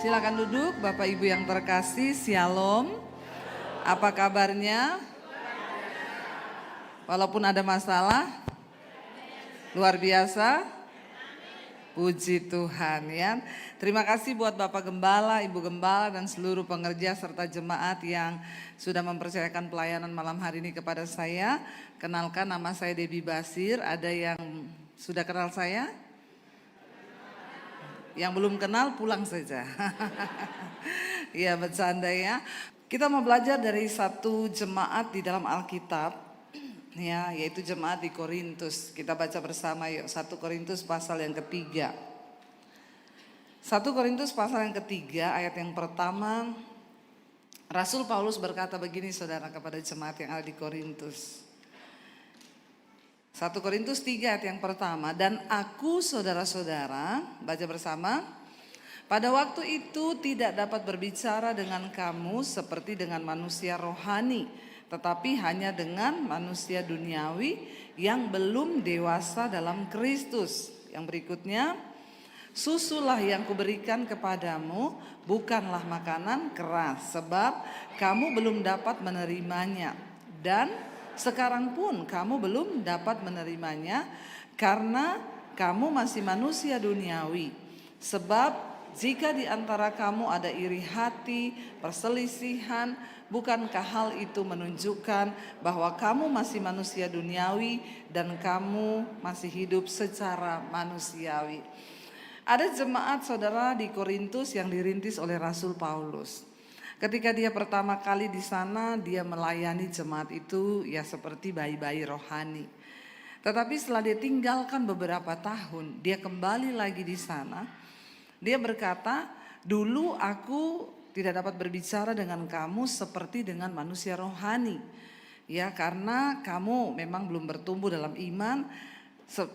Silakan duduk, Bapak Ibu yang terkasih, Shalom. Apa kabarnya? Walaupun ada masalah, luar biasa. Puji Tuhan ya. Terima kasih buat Bapak Gembala, Ibu Gembala dan seluruh pengerja serta jemaat yang sudah mempercayakan pelayanan malam hari ini kepada saya. Kenalkan, nama saya Debbie Basir. Ada yang sudah kenal saya? Yang belum kenal pulang saja. Ya, bercanda ya. Kita mau belajar dari satu jemaat di dalam Alkitab, ya, yaitu jemaat di Korintus. Kita baca bersama yuk, 1 Korintus pasal yang ketiga. 1 Korintus pasal yang ketiga ayat yang pertama. Rasul Paulus berkata begini saudara kepada jemaat yang ada di Korintus. 1 Korintus 3 ayat yang pertama. Dan aku saudara-saudara, baca bersama. Pada waktu itu tidak dapat berbicara dengan kamu seperti dengan manusia rohani, tetapi hanya dengan manusia duniawi yang belum dewasa dalam Kristus. Yang berikutnya, susulah yang kuberikan kepadamu bukanlah makanan keras, sebab kamu belum dapat menerimanya. Dan sekarang pun kamu belum dapat menerimanya karena kamu masih manusia duniawi. Sebab jika di antara kamu ada iri hati, perselisihan, bukankah hal itu menunjukkan bahwa kamu masih manusia duniawi dan kamu masih hidup secara manusiawi? Ada jemaat saudara di Korintus yang dirintis oleh Rasul Paulus. Ketika dia pertama kali di sana, dia melayani jemaat itu ya seperti bayi-bayi rohani. Tetapi setelah dia tinggalkan beberapa tahun, dia kembali lagi di sana. Dia berkata, dulu aku tidak dapat berbicara dengan kamu seperti dengan manusia rohani. Ya, karena kamu memang belum bertumbuh dalam iman,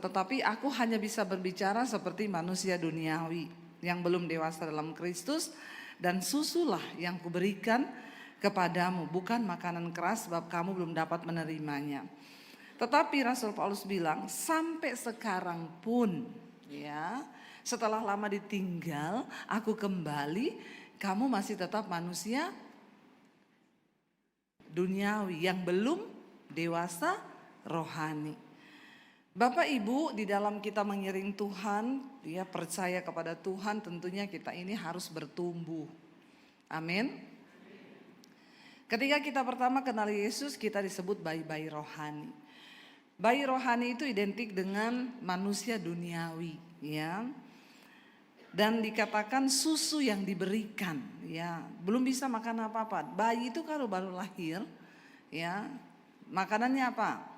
tetapi aku hanya bisa berbicara seperti manusia duniawi yang belum dewasa dalam Kristus. Dan susulah yang kuberikan kepadamu, bukan makanan keras, sebab kamu belum dapat menerimanya. Tetapi Rasul Paulus bilang, sampai sekarang pun ya, setelah lama ditinggal, aku kembali, kamu masih tetap manusia duniawi yang belum dewasa rohani. Bapak Ibu, di dalam kita mengiring Tuhan, ya, percaya kepada Tuhan, tentunya kita ini harus bertumbuh. Amin. Ketika kita pertama kenal Yesus, kita disebut bayi-bayi rohani. Bayi rohani itu identik dengan manusia duniawi, ya. Dan dikatakan susu yang diberikan, ya, belum bisa makan apa-apa. Bayi itu kalau baru lahir, ya, makanannya apa?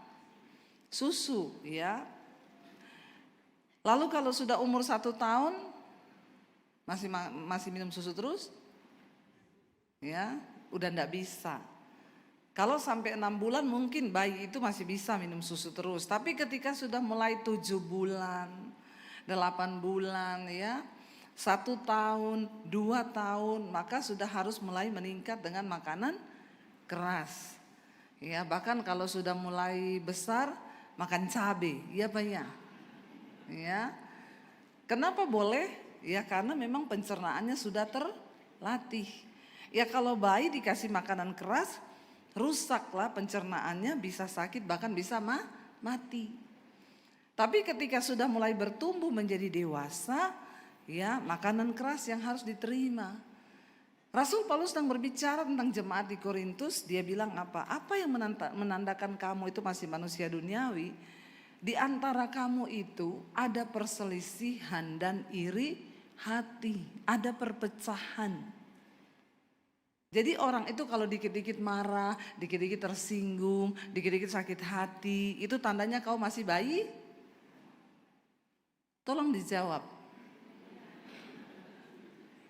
Susu, ya. Lalu kalau sudah umur 1 tahun masih minum susu terus, ya, udah enggak bisa. Kalau sampai 6 bulan mungkin bayi itu masih bisa minum susu terus. Tapi ketika sudah mulai 7 bulan, 8 bulan, ya, 1 tahun, 2 tahun, maka sudah harus mulai meningkat dengan makanan keras. Ya, bahkan kalau sudah mulai besar, makan cabai, ya Pak ya. Ya. Kenapa boleh? Ya karena memang pencernaannya sudah terlatih. Ya kalau bayi dikasih makanan keras, rusaklah pencernaannya, bisa sakit, bahkan bisa mati. Tapi ketika sudah mulai bertumbuh menjadi dewasa, ya makanan keras yang harus diterima. Rasul Paulus sedang berbicara tentang jemaat di Korintus, dia bilang apa? Apa yang menandakan kamu itu masih manusia duniawi? Di antara kamu itu ada perselisihan dan iri hati, ada perpecahan. Jadi orang itu kalau dikit-dikit marah, dikit-dikit tersinggung, dikit-dikit sakit hati, itu tandanya kau masih bayi? Tolong dijawab.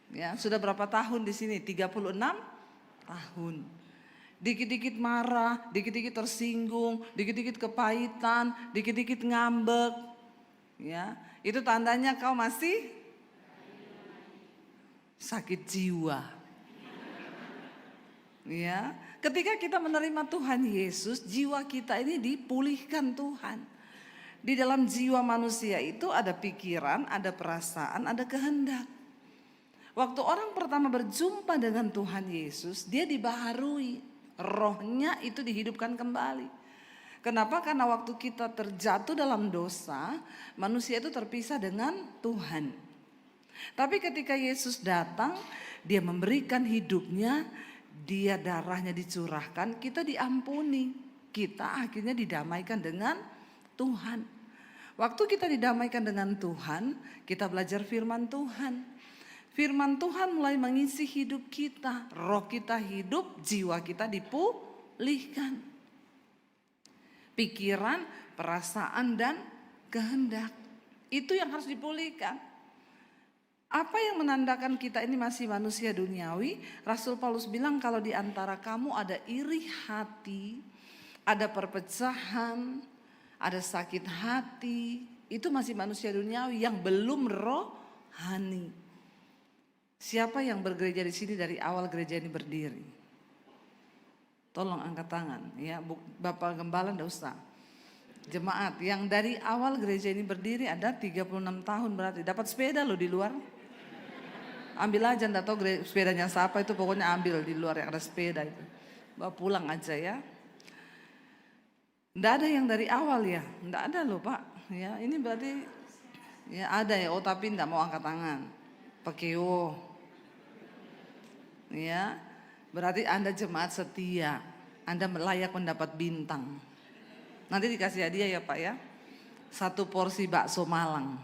Ya, sudah berapa tahun di sini? 36 tahun. Dikit-dikit marah, dikit-dikit tersinggung, dikit-dikit kepahitan, dikit-dikit ngambek. Ya, itu tandanya kau masih sakit jiwa. Ya, ketika kita menerima Tuhan Yesus, jiwa kita ini dipulihkan Tuhan. Di dalam jiwa manusia itu ada pikiran, ada perasaan, ada kehendak. Waktu orang pertama berjumpa dengan Tuhan Yesus, dia dibaharui. Rohnya itu dihidupkan kembali. Kenapa? Karena waktu kita terjatuh dalam dosa, manusia itu terpisah dengan Tuhan. Tapi ketika Yesus datang, dia memberikan hidupnya, dia darahnya dicurahkan, kita diampuni. Kita akhirnya didamaikan dengan Tuhan. Waktu kita didamaikan dengan Tuhan, kita belajar firman Tuhan. Firman Tuhan mulai mengisi hidup kita, roh kita hidup, jiwa kita dipulihkan. Pikiran, perasaan dan kehendak, itu yang harus dipulihkan. Apa yang menandakan kita ini masih manusia duniawi? Rasul Paulus bilang kalau di antara kamu ada iri hati, ada perpecahan, ada sakit hati, itu masih manusia duniawi yang belum rohani. Siapa yang bergereja di sini dari awal gereja ini berdiri? Tolong angkat tangan ya, Bapak Gembala enggak usah. Jemaat yang dari awal gereja ini berdiri ada 36 tahun berarti. Dapat sepeda loh di luar. Ambil aja, enggak tahu sepedanya siapa itu, pokoknya ambil di luar yang ada sepeda itu. Bawa pulang aja ya. Enggak ada yang dari awal ya, enggak ada loh Pak. Ya ini berarti ya ada ya, oh tapi enggak mau angkat tangan. Pakeo. Ya, berarti Anda jemaat setia, Anda layak mendapat bintang. Nanti dikasih hadiah ya Pak ya, 1 porsi bakso Malang.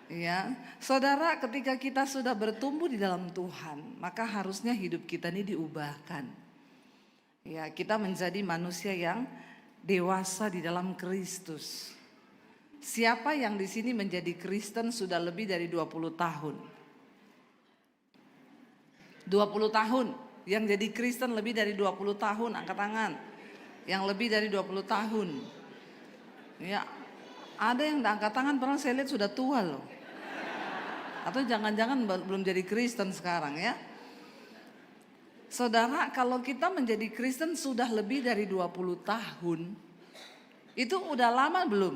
Ya, saudara, ketika kita sudah bertumbuh di dalam Tuhan, maka harusnya hidup kita ini diubahkan. Ya, kita menjadi manusia yang dewasa di dalam Kristus. Siapa yang di sini menjadi Kristen sudah lebih dari 20 tahun? 20 tahun, yang jadi Kristen lebih dari 20 tahun, angkat tangan. Yang lebih dari 20 tahun. Ya, ada yang angkat tangan padahal saya lihat sudah tua loh. Atau jangan-jangan belum jadi Kristen sekarang ya. Saudara, kalau kita menjadi Kristen sudah lebih dari 20 tahun, itu udah lama belum?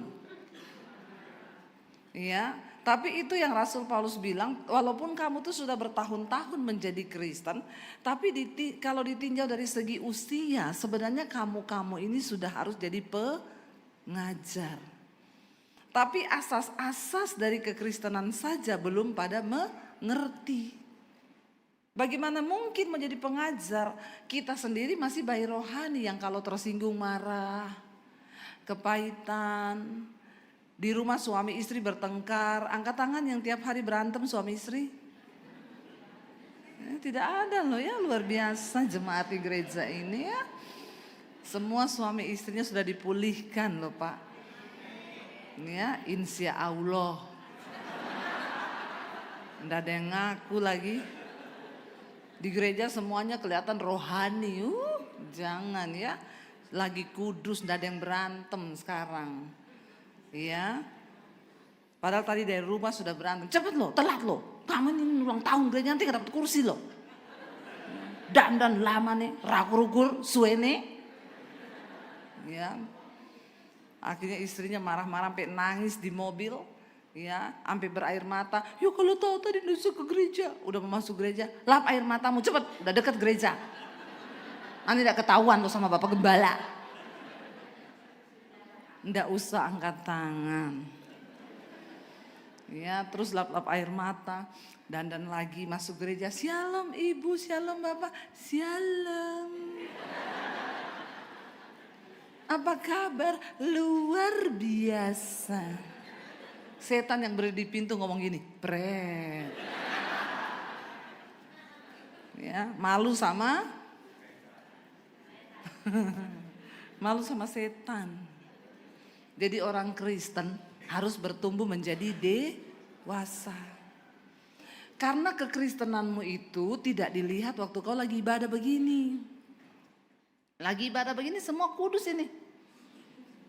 Ya, tapi itu yang Rasul Paulus bilang, walaupun kamu tuh sudah bertahun-tahun menjadi Kristen, tapi kalau ditinjau dari segi usia, sebenarnya kamu ini sudah harus jadi pengajar. Tapi asas-asas dari kekristenan saja belum pada mengerti. Bagaimana mungkin menjadi pengajar? Kita sendiri masih bayi rohani yang kalau tersinggung marah, kepahitan. Di rumah suami istri bertengkar, angkat tangan yang tiap hari berantem suami istri. Tidak ada loh ya, luar biasa jemaat di gereja ini ya. Semua suami istrinya sudah dipulihkan loh Pak. Ya, insya Allah. Tidak ada yang ngaku lagi. Di gereja semuanya kelihatan rohani. Jangan ya, lagi kudus, tidak ada yang berantem sekarang. Ya, padahal tadi dari rumah sudah berantem. Cepet loh, telat loh. Kamu ini ulang tahun gereja nanti gak dapat kursi loh. Dan lama nih, rakur-rakur, suene. Ya, akhirnya istrinya marah-marah sampai nangis di mobil. Ya, sampai berair mata. Yuk kalau tahu tadi nusuk ke gereja. Udah mau masuk gereja, lap air matamu cepet. Udah dekat gereja. Nanti gak ketahuan loh sama Bapak Gembala. Nggak usah angkat tangan. Ya, terus lap-lap air mata, dandan lagi masuk gereja. Shalom Ibu, shalom Bapak, shalom. Apa kabar? Luar biasa. Setan yang berdiri di pintu ngomong gini, pret. Ya, malu sama setan. Jadi orang Kristen harus bertumbuh menjadi dewasa. Karena kekristenanmu itu tidak dilihat waktu kau lagi ibadah begini. Lagi ibadah begini semua kudus ini.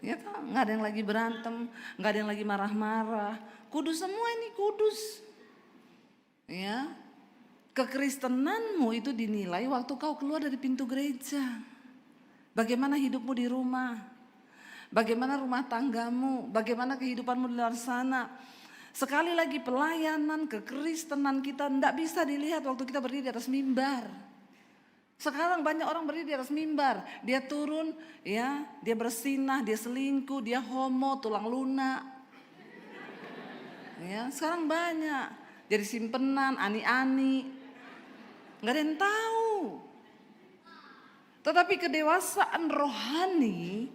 Ya kan? Nggak ada yang lagi berantem, nggak ada yang lagi marah-marah. Kudus semua ini, kudus. Ya, kekristenanmu itu dinilai waktu kau keluar dari pintu gereja. Bagaimana hidupmu di rumah? Bagaimana rumah tanggamu? Bagaimana kehidupanmu di luar sana? Sekali lagi pelayanan kekristenan kita tidak bisa dilihat waktu kita berdiri di atas mimbar. Sekarang banyak orang berdiri di atas mimbar, dia turun, ya, dia bersinah, dia selingkuh, dia homo, tulang lunak. Ya, sekarang banyak jadi simpenan, ani-ani, nggak ada yang tahu. Tetapi kedewasaan rohani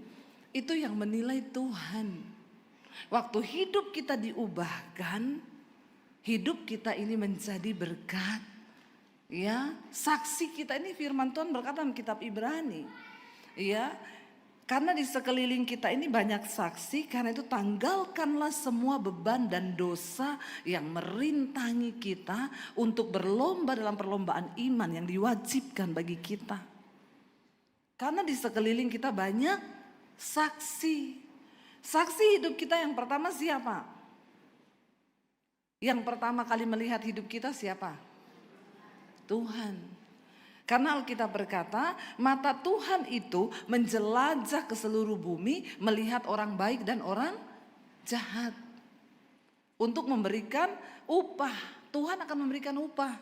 itu yang menilai Tuhan. Waktu hidup kita diubahkan, hidup kita ini menjadi berkat. Ya, saksi kita ini firman Tuhan berkata dalam kitab Ibrani. Ya, karena di sekeliling kita ini banyak saksi, karena itu tanggalkanlah semua beban dan dosa yang merintangi kita untuk berlomba dalam perlombaan iman yang diwajibkan bagi kita. Karena di sekeliling kita banyak saksi. Saksi hidup kita yang pertama siapa? Yang pertama kali melihat hidup kita siapa? Tuhan. Karena Alkitab berkata, mata Tuhan itu menjelajah ke seluruh bumi, melihat orang baik dan orang jahat. Untuk memberikan upah. Tuhan akan memberikan upah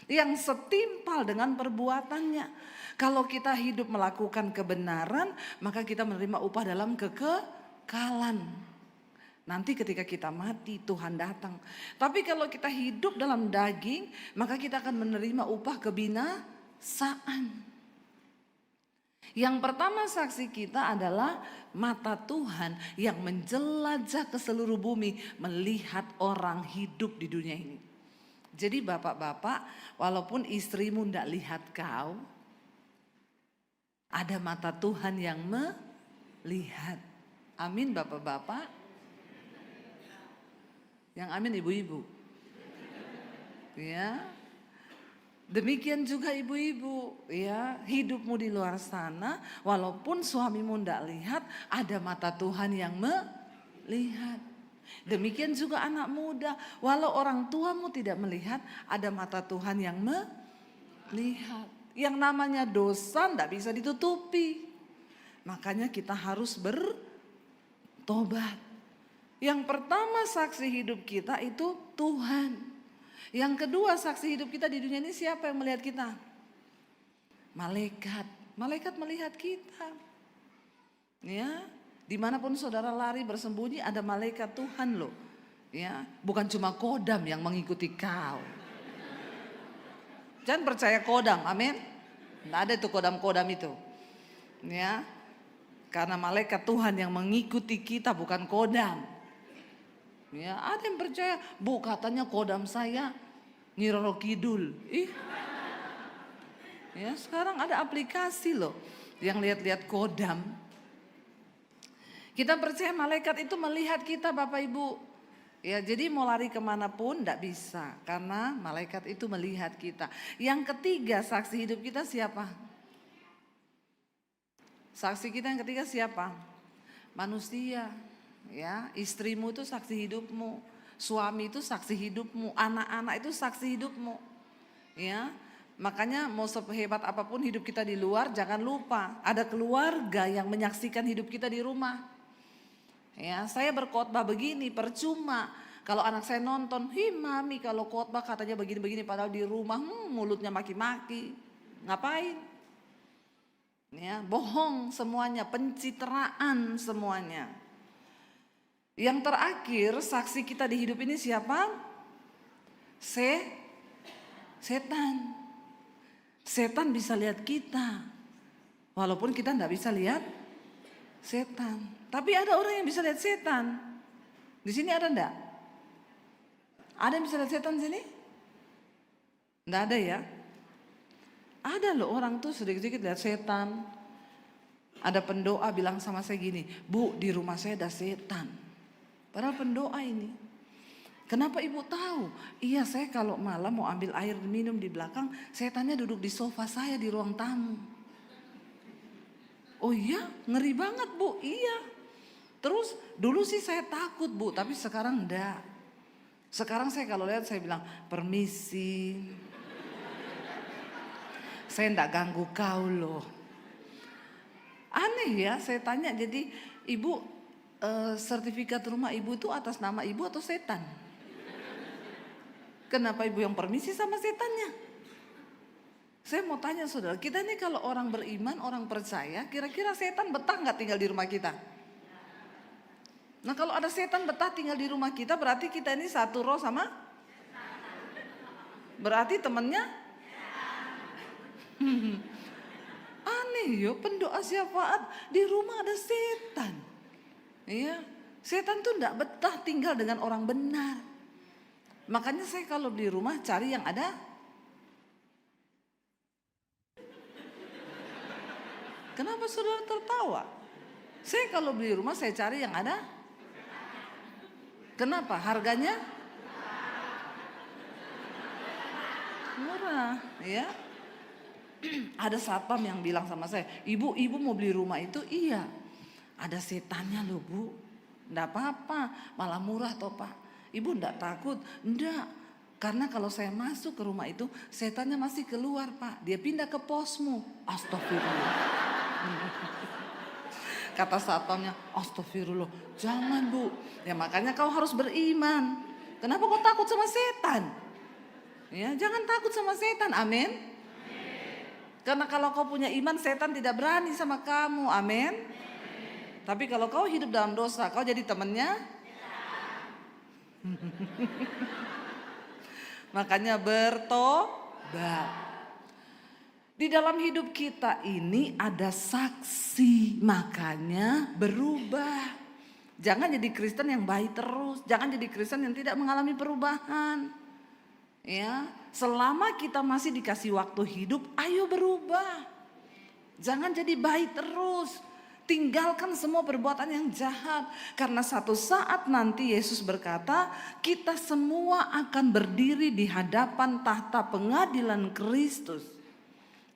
yang setimpal dengan perbuatannya. Kalau kita hidup melakukan kebenaran, maka kita menerima upah dalam kekekalan. Nanti ketika kita mati Tuhan datang. Tapi kalau kita hidup dalam daging, maka kita akan menerima upah kebinasaan. Yang pertama saksi kita adalah mata Tuhan yang menjelajah ke seluruh bumi, melihat orang hidup di dunia ini. Jadi bapak-bapak, walaupun istrimu tidak lihat kau, ada mata Tuhan yang melihat. Amin bapak-bapak. Yang amin ibu-ibu. Ya. Demikian juga ibu-ibu, ya, hidupmu di luar sana, walaupun suamimu tidak lihat, ada mata Tuhan yang melihat. Demikian juga anak muda, walau orang tuamu tidak melihat, ada mata Tuhan yang melihat. Yang namanya dosa tidak bisa ditutupi. Makanya kita harus bertobat. Yang pertama saksi hidup kita itu Tuhan. Yang kedua saksi hidup kita di dunia ini siapa yang melihat kita? Malaikat. Malaikat melihat kita. Ya, dimanapun saudara lari bersembunyi ada malaikat Tuhan loh. Ya, bukan cuma kodam yang mengikuti kau. Jangan percaya kodam, amin. Tidak ada itu kodam-kodam itu. Ya, karena malaikat Tuhan yang mengikuti kita bukan kodam. Ya, ada yang percaya, bu katanya kodam saya Nyi Roro Kidul. Ya, sekarang ada aplikasi loh yang lihat-lihat kodam. Kita percaya malaikat itu melihat kita Bapak Ibu. Ya, jadi mau lari kemanapun tidak bisa karena malaikat itu melihat kita. Yang ketiga saksi hidup kita siapa? Saksi kita yang ketiga siapa? Manusia. Ya, istrimu itu saksi hidupmu, suami itu saksi hidupmu, anak-anak itu saksi hidupmu. Ya, makanya mau sehebat apapun hidup kita di luar, jangan lupa ada keluarga yang menyaksikan hidup kita di rumah. Ya, saya berkhotbah begini percuma kalau anak saya nonton, mami kalau khotbah katanya begini-begini padahal di rumah mulutnya maki-maki, ngapain? Ya, bohong semuanya, pencitraan semuanya. Yang terakhir saksi kita di hidup ini siapa? Setan. Setan bisa lihat kita. Walaupun kita tidak bisa lihat setan. Tapi ada orang yang bisa lihat setan. Di sini ada enggak? Ada yang bisa lihat setan di sini? Enggak ada ya? Ada loh orang tuh sedikit-sedikit lihat setan. Ada pendoa bilang sama saya gini, bu di rumah saya ada setan. Padahal pendoa ini. Kenapa ibu tahu? Iya, saya kalau malam mau ambil air minum di belakang, setannya duduk di sofa saya di ruang tamu. Oh iya, ngeri banget bu, iya. Terus dulu sih saya takut bu, tapi sekarang enggak. Sekarang saya kalau lihat saya bilang, permisi. Saya enggak ganggu kau loh. Aneh ya, saya tanya jadi ibu sertifikat rumah ibu itu atas nama ibu atau setan? Kenapa ibu yang permisi sama setannya? Saya mau tanya saudara, kita ini kalau orang beriman, orang percaya, kira-kira setan betah nggak tinggal di rumah kita? Nah kalau ada setan betah tinggal di rumah kita, berarti kita ini satu roh sama? Berarti temennya? Aneh yo, pendoa syafaat di rumah ada setan. Iya, setan tuh nggak betah tinggal dengan orang benar. Makanya saya kalau di rumah cari yang ada. Kenapa saudara tertawa? Saya kalau beli rumah saya cari yang ada. Kenapa? Harganya murah, ya. Ada satpam yang bilang sama saya, ibu mau beli rumah itu, iya. Ada setannya loh bu, enggak apa-apa, malah murah toh pak. Ibu enggak takut? Enggak, karena kalau saya masuk ke rumah itu, setannya masih keluar pak, dia pindah ke posmu. Astagfirullah. Kata satpamnya, astagfirullah, jangan bu. Ya makanya kau harus beriman. Kenapa kau takut sama setan? Ya jangan takut sama setan, amin. Karena kalau kau punya iman, setan tidak berani sama kamu, amin. Tapi kalau kau hidup dalam dosa, kau jadi temannya. Makanya bertobat. Di dalam hidup kita ini ada saksi, makanya berubah. Jangan jadi Kristen yang baik terus, jangan jadi Kristen yang tidak mengalami perubahan. Ya, selama kita masih dikasih waktu hidup, ayo berubah. Jangan jadi baik terus. Tinggalkan semua perbuatan yang jahat. Karena satu saat nanti Yesus berkata, kita semua akan berdiri di hadapan tahta pengadilan Kristus.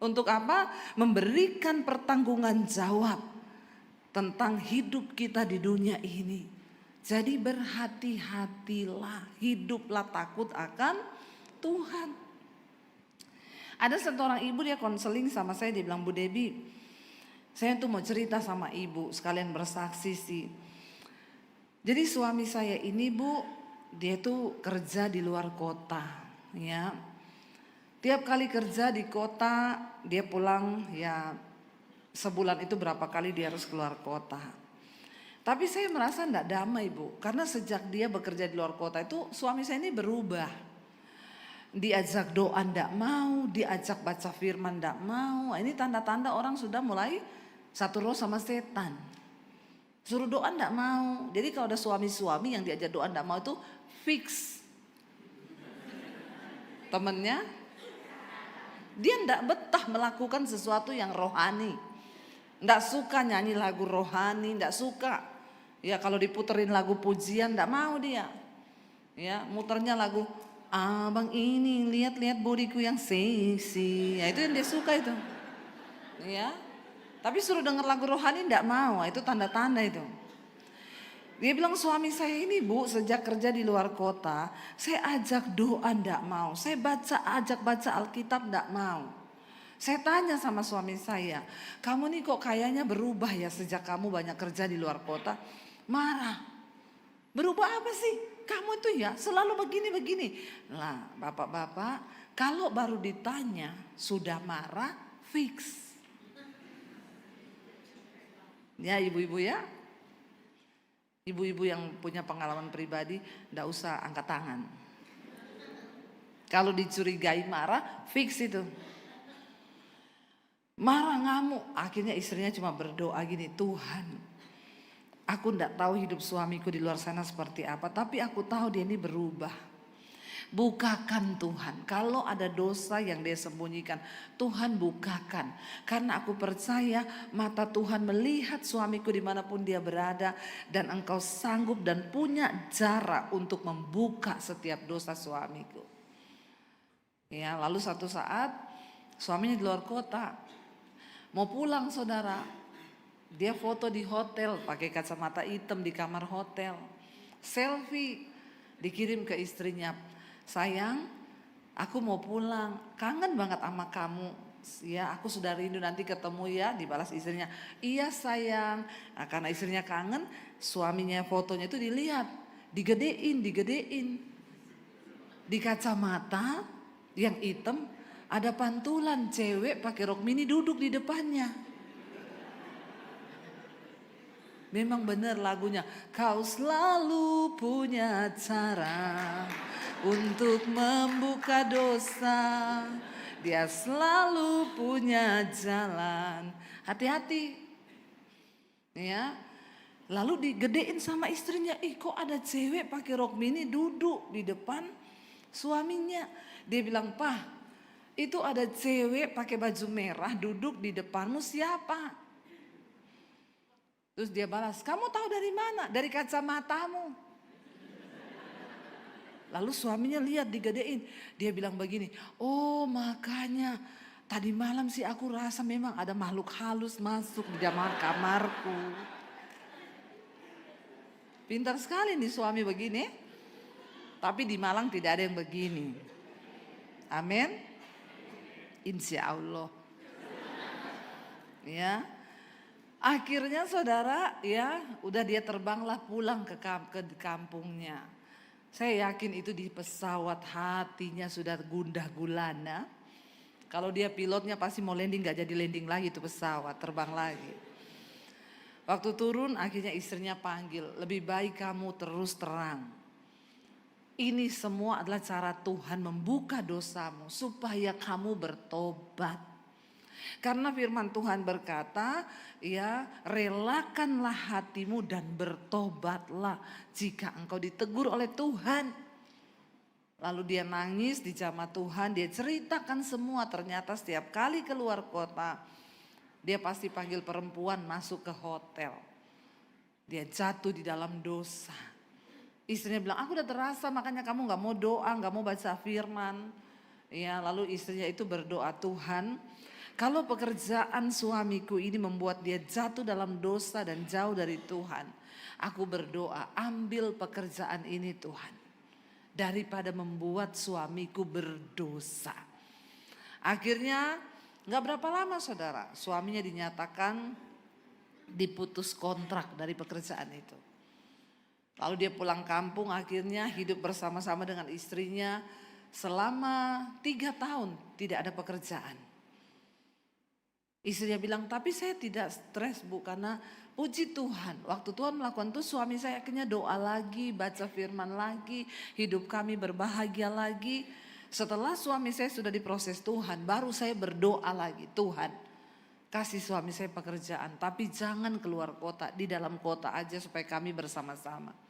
Untuk apa? Memberikan pertanggungan jawab tentang hidup kita di dunia ini. Jadi berhati-hatilah, hiduplah takut akan Tuhan. Ada satu orang ibu, dia konseling sama saya, dia bilang, Bu Debbie, saya tuh mau cerita sama ibu, sekalian bersaksi sih. Jadi suami saya ini bu, dia tuh kerja di luar kota, ya. Tiap kali kerja di kota, dia pulang ya sebulan itu berapa kali dia harus keluar kota. Tapi saya merasa enggak damai bu, karena sejak dia bekerja di luar kota itu suami saya ini berubah. Diajak doa enggak mau, diajak baca firman enggak mau. Ini tanda-tanda orang sudah mulai satu roh sama setan. Suruh doa enggak mau. Jadi kalau ada suami-suami yang diajak doa enggak mau itu fix. Temennya, dia enggak betah melakukan sesuatu yang rohani. Enggak suka nyanyi lagu rohani, enggak suka. Ya kalau diputerin lagu pujian enggak mau dia. Ya, muternya lagu abang ini lihat-lihat bodiku yang seksi. Ya itu yang dia suka itu. Ya. Tapi suruh denger lagu rohani enggak mau, itu tanda-tanda itu. Dia bilang suami saya ini bu, sejak kerja di luar kota, saya ajak doa enggak mau, saya ajak baca Alkitab enggak mau. Saya tanya sama suami saya, kamu nih kok kayaknya berubah ya sejak kamu banyak kerja di luar kota. Marah. Berubah apa sih? Kamu itu ya selalu begini-begini. Nah bapak-bapak, kalau baru ditanya sudah marah, fix. Ya ibu-ibu ya, ibu-ibu yang punya pengalaman pribadi ndak usah angkat tangan. Kalau dicurigai marah, fix itu. Marah ngamuk, akhirnya istrinya cuma berdoa gini, Tuhan, aku ndak tahu hidup suamiku di luar sana seperti apa, tapi aku tahu dia ini berubah. Bukakan Tuhan, kalau ada dosa yang dia sembunyikan, Tuhan bukakan. Karena aku percaya mata Tuhan melihat suamiku dimanapun dia berada. Dan engkau sanggup dan punya cara untuk membuka setiap dosa suamiku. Ya, lalu satu saat suaminya di luar kota, mau pulang saudara. Dia foto di hotel pakai kacamata hitam di kamar hotel. Selfie dikirim ke istrinya. Sayang, aku mau pulang, kangen banget sama kamu. Ya, aku sudah rindu, nanti ketemu ya. Dibalas istrinya, iya sayang. Nah, karena istrinya kangen, suaminya fotonya itu dilihat, digedein. Di kacamata yang hitam ada pantulan cewek pakai rok mini duduk di depannya. Memang benar lagunya. Kau selalu punya cara untuk membuka dosa. Dia selalu punya jalan. Hati-hati. Ya. Lalu digedein sama istrinya. Kok ada cewek pakai rok mini duduk di depan suaminya. Dia bilang, "Pah, itu ada cewek pakai baju merah duduk di depanmu, siapa?" Terus dia balas, "Kamu tahu dari mana?" "Dari kacamatamu." Lalu suaminya lihat digedein. Dia bilang begini, "Oh makanya tadi malam sih aku rasa memang ada makhluk halus masuk di dalam kamarku." Pintar sekali nih suami begini. Tapi di Malang tidak ada yang begini. Amin. Insya Allah. Ya. Akhirnya saudara ya udah dia terbanglah pulang ke kampungnya. Saya yakin itu di pesawat hatinya sudah gundah gulana. Kalau dia pilotnya pasti mau landing, gak jadi landing lagi itu pesawat, terbang lagi. Waktu turun akhirnya istrinya panggil, "Lebih baik kamu terus terang. Ini semua adalah cara Tuhan membuka dosamu supaya kamu bertobat. Karena firman Tuhan berkata, ya, relakanlah hatimu dan bertobatlah jika engkau ditegur oleh Tuhan." Lalu dia nangis di jamaah Tuhan, dia ceritakan semua. Ternyata setiap kali keluar kota, dia pasti panggil perempuan masuk ke hotel. Dia jatuh di dalam dosa. Istrinya bilang, "Aku udah terasa, makanya kamu gak mau doa, gak mau baca firman." Ya, lalu istrinya itu berdoa, "Tuhan, kalau pekerjaan suamiku ini membuat dia jatuh dalam dosa dan jauh dari Tuhan, aku berdoa, ambil pekerjaan ini Tuhan, daripada membuat suamiku berdosa." Akhirnya gak berapa lama saudara, suaminya dinyatakan diputus kontrak dari pekerjaan itu. Lalu dia pulang kampung, akhirnya hidup bersama-sama dengan istrinya selama 3 tahun tidak ada pekerjaan. Istrinya bilang, "Tapi saya tidak stres Bu, karena puji Tuhan waktu Tuhan melakukan itu suami saya akhirnya doa lagi, baca firman lagi, hidup kami berbahagia lagi." Setelah suami saya sudah diproses Tuhan, baru saya berdoa lagi, "Tuhan, kasih suami saya pekerjaan, tapi jangan keluar kota, di dalam kota aja supaya kami bersama-sama."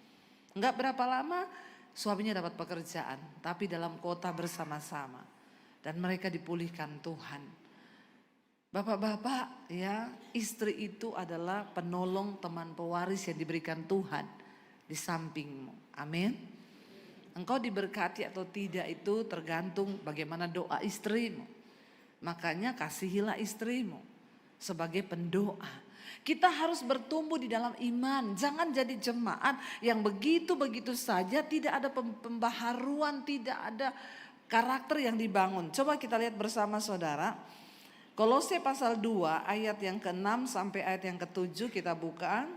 Enggak berapa lama suaminya dapat pekerjaan, tapi dalam kota bersama-sama. Dan mereka dipulihkan Tuhan. Bapak-bapak ya, istri itu adalah penolong, teman pewaris yang diberikan Tuhan di sampingmu. Amin. Engkau diberkati atau tidak itu tergantung bagaimana doa istrimu. Makanya kasihilah istrimu sebagai pendoa. Kita harus bertumbuh di dalam iman. Jangan jadi jemaat yang begitu-begitu saja, tidak ada pembaharuan, tidak ada karakter yang dibangun. Coba kita lihat bersama saudara. Kolose pasal 2 ayat yang ke-6 sampai ayat yang ke-7 kita buka.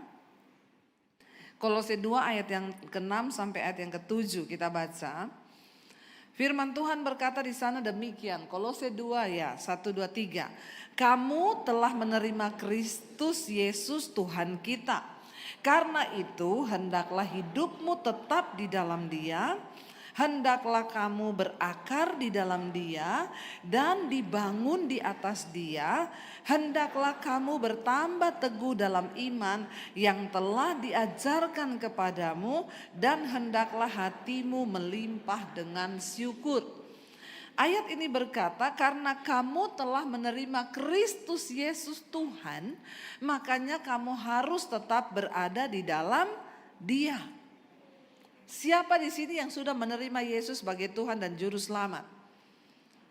Kolose 2 ayat yang ke-6 sampai ayat yang ke-7 kita baca. Firman Tuhan berkata di sana demikian. Kolose 2 ya, 1, 2, 3. "Kamu telah menerima Kristus Yesus Tuhan kita. Karena itu hendaklah hidupmu tetap di dalam Dia. Hendaklah kamu berakar di dalam Dia dan dibangun di atas Dia. Hendaklah kamu bertambah teguh dalam iman yang telah diajarkan kepadamu, dan hendaklah hatimu melimpah dengan syukur." Ayat ini berkata, karena kamu telah menerima Kristus Yesus Tuhan, makanya kamu harus tetap berada di dalam Dia. Siapa di sini yang sudah menerima Yesus sebagai Tuhan dan Juru Selamat?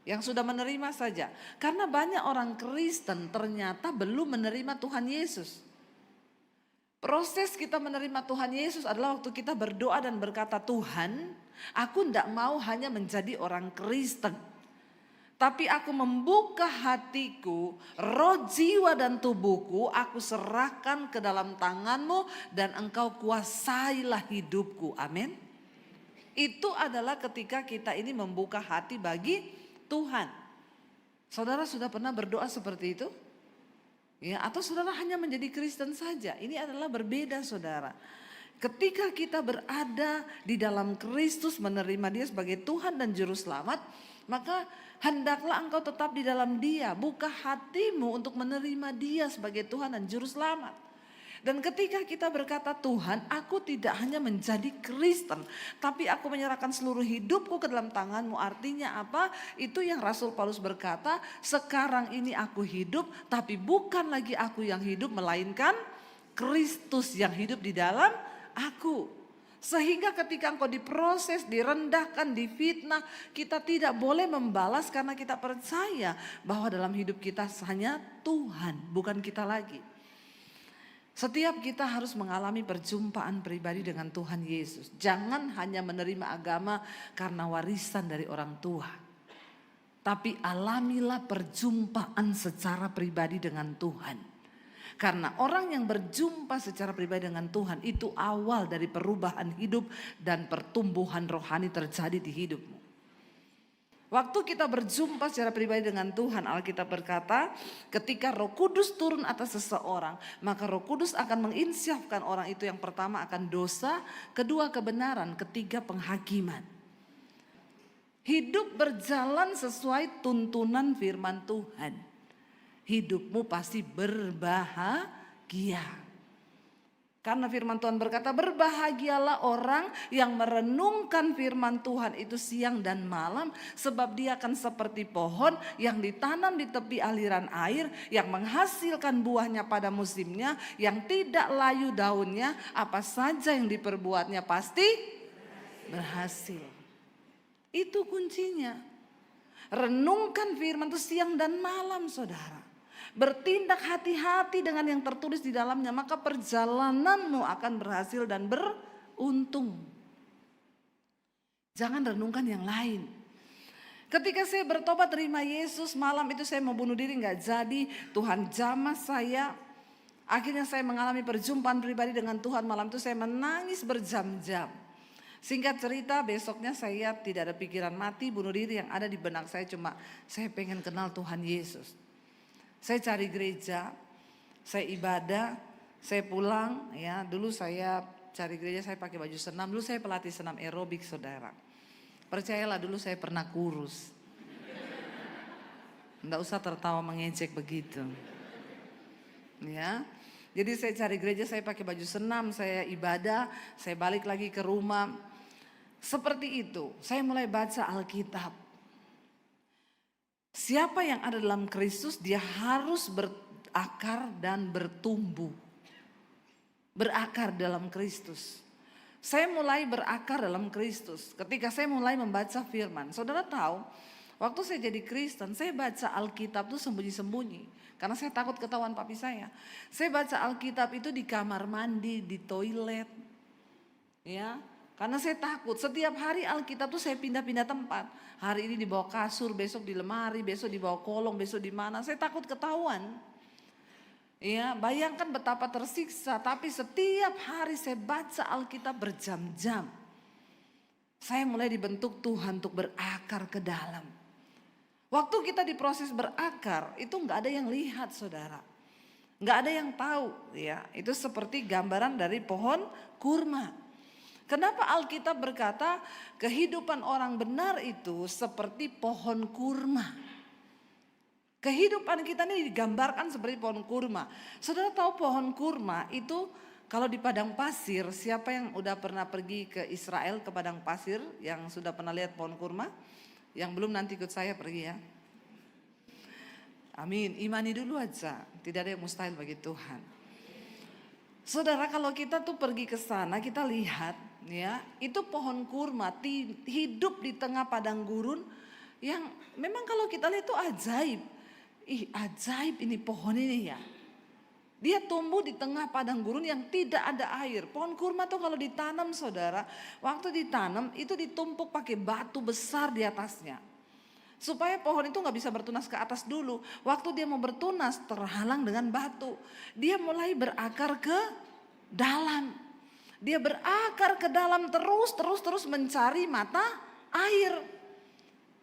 Yang sudah menerima saja. Karena banyak orang Kristen ternyata belum menerima Tuhan Yesus. Proses kita menerima Tuhan Yesus adalah waktu kita berdoa dan berkata, "Tuhan, aku tidak mau hanya menjadi orang Kristen, tapi aku membuka hatiku, roh, jiwa dan tubuhku, aku serahkan ke dalam tangan-Mu dan Engkau kuasailah hidupku." Amin. Itu adalah ketika kita ini membuka hati bagi Tuhan. Saudara sudah pernah berdoa seperti itu? Ya, atau saudara hanya menjadi Kristen saja? Ini adalah berbeda, saudara. Ketika kita berada di dalam Kristus, menerima Dia sebagai Tuhan dan Juru Selamat, maka hendaklah engkau tetap di dalam Dia. Buka hatimu untuk menerima Dia sebagai Tuhan dan Juru Selamat. Dan ketika kita berkata, Tuhan, aku tidak hanya menjadi Kristen, tapi aku menyerahkan seluruh hidupku ke dalam tangan-Mu. Artinya apa? Itu yang Rasul Paulus berkata, sekarang ini aku hidup, tapi bukan lagi aku yang hidup, melainkan Kristus yang hidup di dalam aku. Sehingga ketika engkau diproses, direndahkan, difitnah, kita tidak boleh membalas karena kita percaya bahwa dalam hidup kita hanya Tuhan, bukan kita lagi. Setiap kita harus mengalami perjumpaan pribadi dengan Tuhan Yesus. Jangan hanya menerima agama karena warisan dari orang tua. Tapi alamilah perjumpaan secara pribadi dengan Tuhan. Karena orang yang berjumpa secara pribadi dengan Tuhan itu awal dari perubahan hidup dan pertumbuhan rohani terjadi di hidupmu. Waktu kita berjumpa secara pribadi dengan Tuhan, Alkitab berkata, ketika Roh Kudus turun atas seseorang, maka Roh Kudus akan menginsyafkan orang itu, yang pertama akan dosa, kedua kebenaran, ketiga penghakiman. Hidup berjalan sesuai tuntunan firman Tuhan. Hidupmu pasti berbahagia. Karena firman Tuhan berkata, berbahagialah orang yang merenungkan firman Tuhan itu siang dan malam, sebab dia akan seperti pohon yang ditanam di tepi aliran air, yang menghasilkan buahnya pada musimnya, yang tidak layu daunnya, apa saja yang diperbuatnya pasti berhasil. Itu kuncinya. Renungkan firman itu siang dan malam, saudara. Bertindak hati-hati dengan yang tertulis di dalamnya, maka perjalananmu akan berhasil dan beruntung. Jangan renungkan yang lain. Ketika saya bertobat terima Yesus, malam itu saya mau bunuh diri, gak jadi. Tuhan jamah saya. Akhirnya saya mengalami perjumpaan pribadi dengan Tuhan. Malam itu saya menangis berjam-jam. Singkat cerita, besoknya saya tidak ada pikiran mati, bunuh diri. Yang ada di benak saya cuma, saya pengen kenal Tuhan Yesus. Saya cari gereja, saya ibadah, saya pulang, ya. Dulu saya cari gereja, saya pakai baju senam. Dulu saya pelatih senam aerobik, saudara. Percayalah, dulu saya pernah kurus. Nggak usah tertawa mengejek begitu. Ya, jadi saya cari gereja, saya pakai baju senam, saya ibadah, saya balik lagi ke rumah. Seperti itu, saya mulai baca Alkitab. Siapa yang ada dalam Kristus, dia harus berakar dan bertumbuh. Berakar dalam Kristus. Saya mulai berakar dalam Kristus ketika saya mulai membaca firman. Saudara tahu, waktu saya jadi Kristen, saya baca Alkitab itu sembunyi-sembunyi. Karena saya takut ketahuan papi saya. Saya baca Alkitab itu di kamar mandi, di toilet. Ya, karena saya takut. Setiap hari Alkitab itu saya pindah-pindah tempat. Hari ini di bawah kasur, besok di lemari, besok di bawah kolong, besok di mana. Saya takut ketahuan. Ya, bayangkan betapa tersiksa. Tapi setiap hari saya baca Alkitab berjam-jam. Saya mulai dibentuk Tuhan untuk berakar ke dalam. Waktu kita diproses berakar, itu nggak ada yang lihat, saudara. Nggak ada yang tahu. Ya, itu seperti gambaran dari pohon kurma. Kenapa Alkitab berkata kehidupan orang benar itu seperti pohon kurma? Kehidupan kita ini digambarkan seperti pohon kurma. Saudara tahu pohon kurma itu kalau di padang pasir, siapa yang udah pernah pergi ke Israel ke padang pasir, yang sudah pernah lihat pohon kurma? Yang belum nanti ikut saya pergi ya. Amin, imani dulu aja, tidak ada yang mustahil bagi Tuhan. Saudara, kalau kita tuh pergi ke sana, kita lihat ya, itu pohon kurma hidup di tengah padang gurun yang memang kalau kita lihat itu ajaib. Ajaib ini pohon ini ya. Dia tumbuh di tengah padang gurun yang tidak ada air. Pohon kurma tuh kalau ditanam, saudara, waktu ditanam itu ditumpuk pakai batu besar di atasnya. Supaya pohon itu gak bisa bertunas ke atas dulu. Waktu dia mau bertunas terhalang dengan batu. Dia mulai berakar ke dalam. Dia berakar ke dalam terus mencari mata air.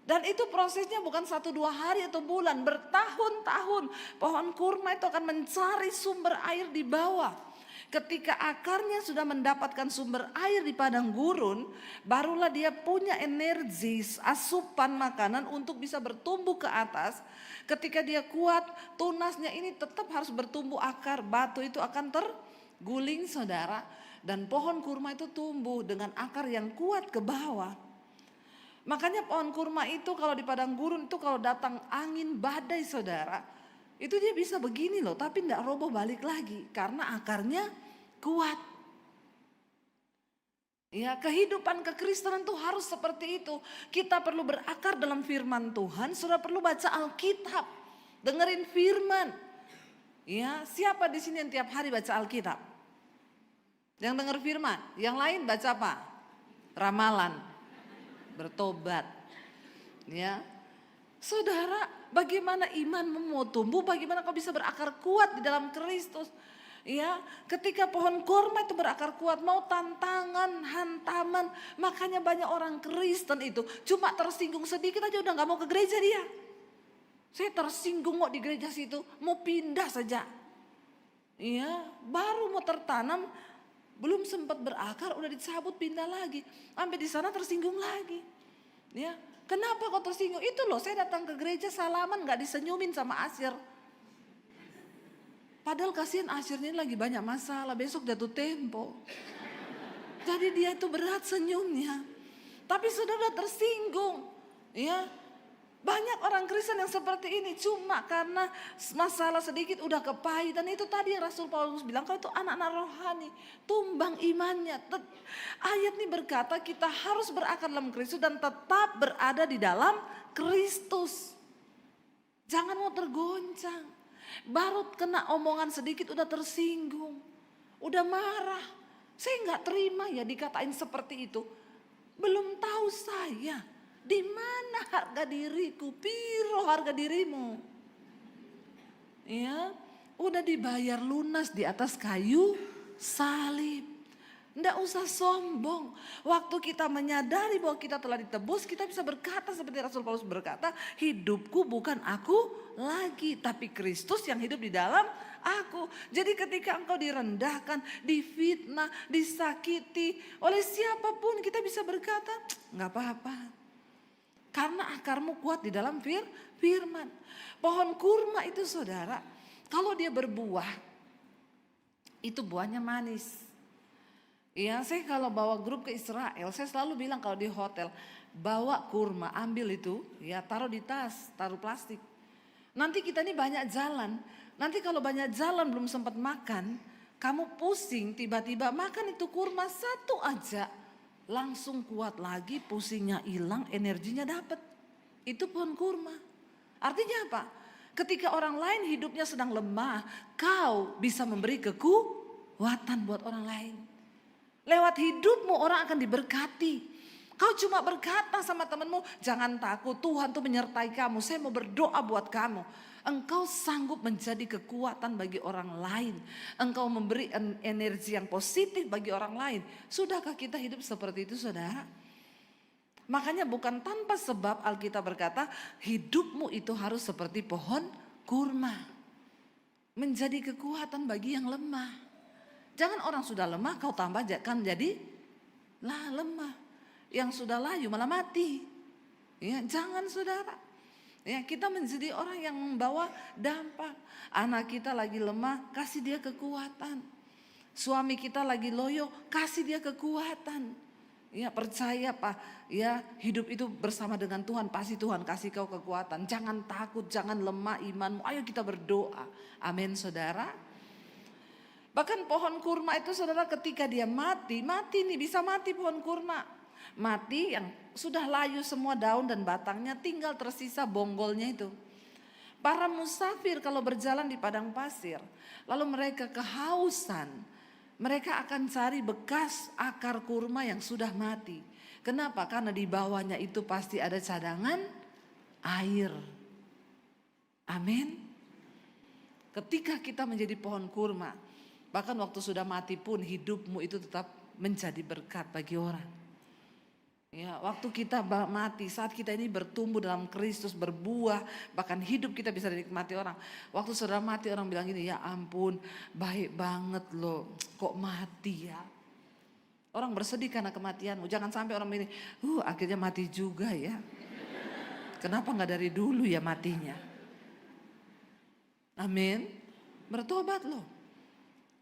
Dan itu prosesnya bukan 1-2 hari atau bulan, bertahun-tahun. Pohon kurma itu akan mencari sumber air di bawah. Ketika akarnya sudah mendapatkan sumber air di padang gurun, barulah dia punya energi, asupan makanan untuk bisa bertumbuh ke atas. Ketika dia kuat, tunasnya ini tetap harus bertumbuh akar, batu itu akan terguling saudara. Dan pohon kurma itu tumbuh dengan akar yang kuat ke bawah. Makanya pohon kurma itu kalau di padang gurun itu kalau datang angin badai saudara, itu dia bisa begini loh, tapi tidak roboh balik lagi karena akarnya kuat. Ya, kehidupan kekristenan tuh harus seperti itu. Kita perlu berakar dalam firman Tuhan, sudah perlu baca Alkitab, dengerin firman. Ya, siapa di sini yang tiap hari baca Alkitab? Yang denger firman, yang lain baca apa? Ramalan, bertobat. Ya, saudara, bagaimana imanmu mau tumbuh? Bagaimana kau bisa berakar kuat di dalam Kristus? Ya, ketika pohon kurma itu berakar kuat, mau tantangan, hantaman, makanya banyak orang Kristen itu cuma tersinggung sedikit aja udah nggak mau ke gereja dia. Saya tersinggung kok di gereja situ, mau pindah saja. Ya, baru mau tertanam, belum sempat berakar udah dicabut pindah lagi, sampai di sana tersinggung lagi. Ya, kenapa kok tersinggung? Itu loh, saya datang ke gereja salaman nggak disenyumin sama Asyir. Padahal kasihan Asyirnya lagi banyak masalah, besok jatuh tempo. Jadi dia itu berat senyumnya. Tapi sudah tersinggung. Ya, banyak orang Kristen yang seperti ini cuma karena masalah sedikit udah kepahitan. Itu tadi yang Rasul Paulus bilang, kalau itu anak-anak rohani, tumbang imannya. Ayat ini berkata kita harus berakar dalam Kristus dan tetap berada di dalam Kristus. Jangan mau tergoncang. Baru kena omongan sedikit udah tersinggung, udah marah. Saya nggak terima ya dikatain seperti itu. Belum tahu saya di mana harga diriku, piro harga dirimu. Ya, udah dibayar lunas di atas kayu salib. Nggak usah sombong. Waktu kita menyadari bahwa kita telah ditebus, kita bisa berkata seperti Rasul Paulus berkata, hidupku bukan aku lagi, tapi Kristus yang hidup di dalam aku. Jadi ketika engkau direndahkan, difitnah, disakiti oleh siapapun, kita bisa berkata, nggak apa-apa. Karena akarmu kuat di dalam firman. Pohon kurma itu saudara, kalau dia berbuah, itu buahnya manis. Ya, saya kalau bawa grup ke Israel, saya selalu bilang kalau di hotel, bawa kurma, ambil itu, ya taruh di tas, taruh plastik. Nanti kita ini banyak jalan, nanti kalau banyak jalan belum sempat makan, kamu pusing tiba-tiba makan itu kurma satu aja, langsung kuat lagi, pusingnya hilang, energinya dapat. Itu pohon kurma. Artinya apa? Ketika orang lain hidupnya sedang lemah, kau bisa memberi kekuatan buat orang lain. Lewat hidupmu orang akan diberkati. Kau cuma berkata sama temanmu, jangan takut, Tuhan tuh menyertai kamu, saya mau berdoa buat kamu. Engkau sanggup menjadi kekuatan bagi orang lain. Engkau memberi energi yang positif bagi orang lain. Sudahkah kita hidup seperti itu saudara? Makanya bukan tanpa sebab Alkitab berkata, hidupmu itu harus seperti pohon kurma. Menjadi kekuatan bagi yang lemah. Jangan orang sudah lemah kau tambah kan jadi lemah. Yang sudah layu malah mati. Ya, jangan saudara. Ya, kita menjadi orang yang membawa dampak. Anak kita lagi lemah, kasih dia kekuatan. Suami kita lagi loyo, kasih dia kekuatan. Ya, percaya Pak, ya hidup itu bersama dengan Tuhan, pasti Tuhan kasih kau kekuatan. Jangan takut, jangan lemah imanmu. Ayo kita berdoa. Amin saudara. Bahkan pohon kurma itu saudara ketika dia mati nih, bisa mati pohon kurma. Mati yang sudah layu semua daun dan batangnya, tinggal tersisa bonggolnya itu. Para musafir kalau berjalan di padang pasir, lalu mereka kehausan, mereka akan cari bekas akar kurma yang sudah mati. Kenapa? Karena di bawahnya itu pasti ada cadangan air. Amin. Ketika kita menjadi pohon kurma, bahkan waktu sudah mati pun hidupmu itu tetap menjadi berkat bagi orang. Ya, waktu kita mati, saat kita ini bertumbuh dalam Kristus, berbuah, bahkan hidup kita bisa dinikmati orang. Waktu saudara mati, orang bilang gini, ya ampun, baik banget loh, kok mati ya. Orang bersedih karena kematianmu. Jangan sampai orang bilang, akhirnya mati juga ya. Kenapa gak dari dulu ya matinya? Amin. Bertobat loh.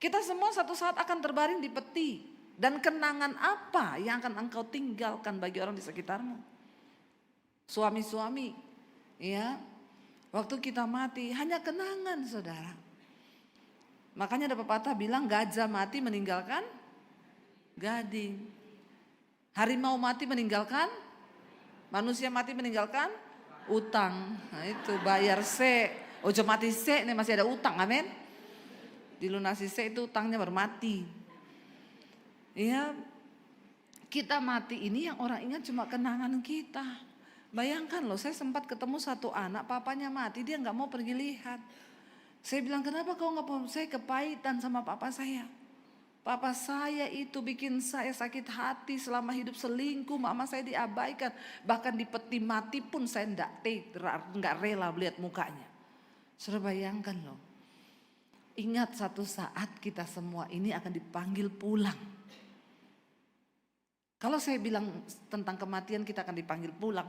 Kita semua satu saat akan terbaring di peti. Dan kenangan apa yang akan engkau tinggalkan bagi orang di sekitarmu? Suami-suami, ya, waktu kita mati hanya kenangan, saudara. Makanya ada pepatah bilang gajah mati meninggalkan gading. Harimau mati meninggalkan, manusia mati meninggalkan utang. Nah itu bayar se, ojo mati se, ini masih ada utang, amin. Dilunasi se itu utangnya bermati. Ya, kita mati ini yang orang ingat cuma kenangan kita. Bayangkan loh, saya sempat ketemu satu anak, papanya mati, dia nggak mau pergi lihat. Saya bilang, kenapa kau nggak mau? Saya kepahitan sama papa saya. Papa saya itu bikin saya sakit hati selama hidup, selingkuh, mama saya diabaikan. Bahkan di peti mati pun saya nggak rela melihat mukanya. Sudah bayangkan loh. Ingat satu saat kita semua ini akan dipanggil pulang. Kalau saya bilang tentang kematian kita akan dipanggil pulang,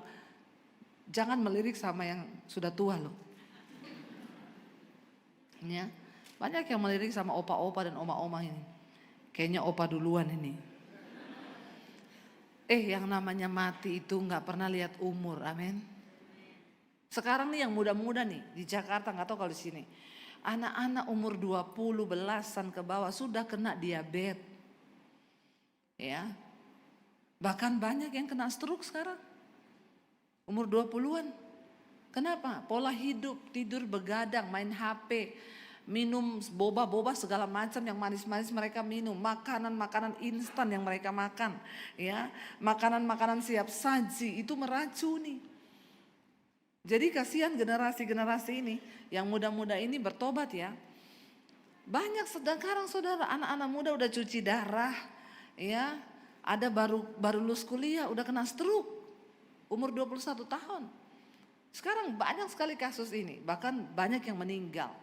jangan melirik sama yang sudah tua loh. Ya, banyak yang melirik sama opa-opa dan oma-oma ini. Kayaknya opa duluan ini. Yang namanya mati itu nggak pernah lihat umur, amin. Sekarang nih yang muda-muda nih di Jakarta, nggak tahu kalau di sini, anak-anak umur 20 belasan ke bawah sudah kena diabetes, ya. Bahkan banyak yang kena stroke sekarang. Umur 20-an. Kenapa? Pola hidup, tidur begadang, main HP, minum boba-boba segala macam yang manis-manis mereka minum, makanan-makanan instan yang mereka makan, ya. Makanan-makanan siap saji itu meracuni. Jadi kasihan generasi-generasi ini yang muda-muda ini bertobat ya. Banyak sekarang saudara, anak-anak muda udah cuci darah, ya. Ada baru lulus kuliah udah kena stroke umur 21 tahun. Sekarang banyak sekali kasus ini, bahkan banyak yang meninggal.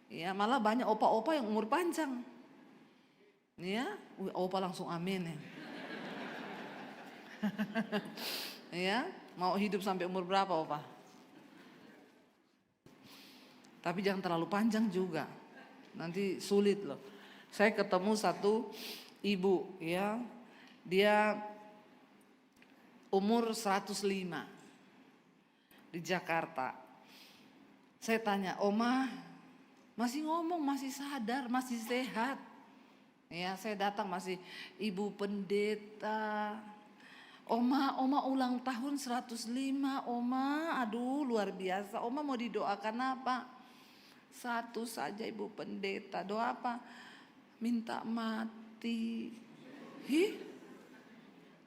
Ya, malah banyak opa-opa yang umur panjang. Ya, opa langsung amin ya. Ya, mau hidup sampai umur berapa opa? Tapi jangan terlalu panjang juga. Nanti sulit loh. Saya ketemu satu ibu ya. Dia umur 105 di Jakarta. Saya tanya, Oma masih ngomong, masih sadar, masih sehat. Ya, saya datang masih ibu pendeta. Oma ulang tahun 105, Oma, aduh luar biasa. Oma mau didoakan apa? Satu saja ibu pendeta, doa apa? Minta mati.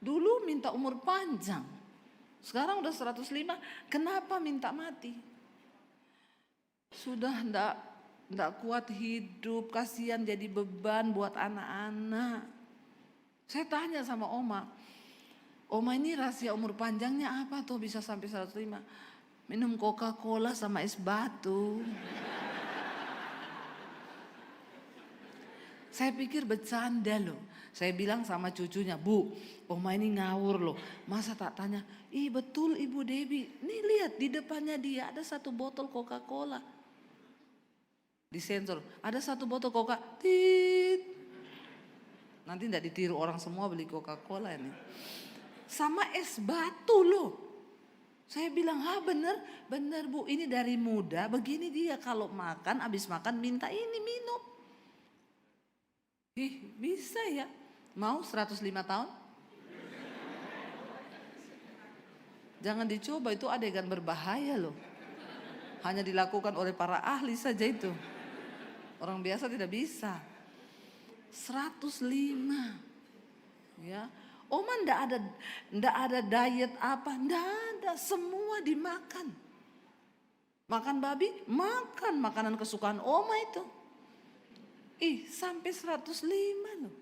Dulu minta umur panjang, sekarang udah 105, kenapa minta mati? Sudah ndak kuat hidup, kasihan jadi beban buat anak-anak. Saya tanya sama Oma ini rahasia umur panjangnya apa tuh bisa sampai 105? Minum Coca-Cola sama es batu. Saya pikir bercanda loh. Saya bilang sama cucunya, Bu, Oma ini ngawur loh. Masa tak tanya, betul Ibu Debbie. Nih lihat di depannya dia ada satu botol Coca-Cola. Disensor, ada satu botol Coca. Tit. Nanti tidak ditiru orang semua beli Coca-Cola ini. Sama es batu loh. Saya bilang, bener Bu, ini dari muda. Begini dia kalau makan, habis makan minta ini minum. Bisa ya? Mau 105 tahun? Jangan dicoba, itu adegan berbahaya loh. Hanya dilakukan oleh para ahli saja itu. Orang biasa tidak bisa. 105. Ya. Oma ndak ada diet apa, ndak ada, semua dimakan. Makan babi, makan makanan kesukaan Oma itu. Sampai 105 loh.